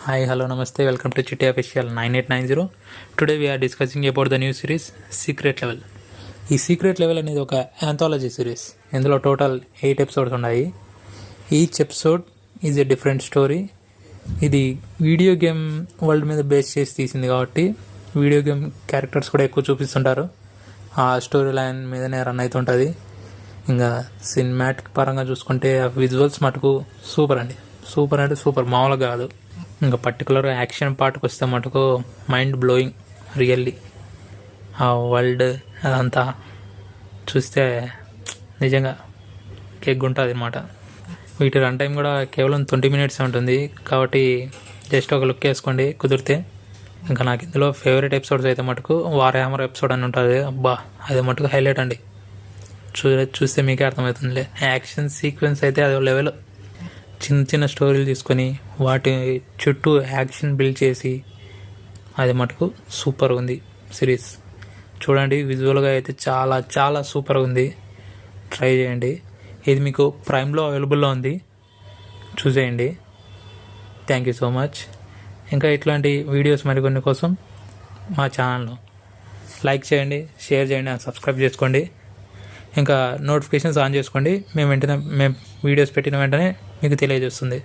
Hi, hello, namaste. Welcome to Chitti Official 9890. Today we are discussing about the new series Secret Level. ఈ secret level అనేది ఒక anthology series. ఇందులో total 8 episodes ఉన్నాయి. Each episode is a different story. ఇది video game world మీద base చేసి తీసింది కాబట్టి వీడియో గేమ్ క్యారెక్టర్స్ కూడా ఎక్కువ చూపిస్తుంటారు. ఆ స్టోరీ లైన్ మీదనే రన్ అవుతుంటుంది. ఇంకా సినిమాటిక్ పరంగా చూసుకుంటే విజువల్స్ మటుకు సూపర్ అండి. సూపర్ అంటే సూపర్, మామూలుగా కాదు. ఇంకా పర్టికులర్గా యాక్షన్ పార్ట్కి వస్తే మటుకు మైండ్ బ్లోయింగ్ రియల్లీ. ఆ వరల్డ్ అదంతా చూస్తే నిజంగా కేక్ ఉంటుంది అన్నమాట. వీటి రన్ టైం కూడా కేవలం 20 minutes ఉంటుంది కాబట్టి జస్ట్ ఒక లుక్ వేసుకోండి కుదిరితే. ఇంకా నాకు ఇందులో ఫేవరెట్ ఎపిసోడ్స్ అయితే మటుకు వార్ హ్యామర్ ఎపిసోడ్ అని ఉంటుంది. అబ్బా, అది మటుకు హైలైట్ అండి. చూస్తే మీకే అర్థమవుతుందిలే. యాక్షన్ సీక్వెన్స్ అయితే అది లెవెల్. చిన్న చిన్న స్టోరీలు తీసుకొని వాటి చుట్టూ యాక్షన్ బిల్డ్ చేసి అది మటుకు సూపర్ ఉంది సిరీస్. చూడండి, విజువల్గా అయితే చాలా చాలా సూపర్ ఉంది. ట్రై చేయండి. ఇది మీకు ప్రైమ్లో అవైలబుల్లో ఉంది, చూసేయండి. Thank you so much. ఇంకా ఇట్లాంటి వీడియోస్ మరికొన్ని కోసం మా ఛానల్ను లైక్ చేయండి, షేర్ చేయండి, సబ్స్క్రైబ్ చేసుకోండి. ఇంకా నోటిఫికేషన్స్ ఆన్ చేసుకోండి. మేము వీడియోస్ పెట్టిన వెంటనే మీకు తెలియజేస్తుంది.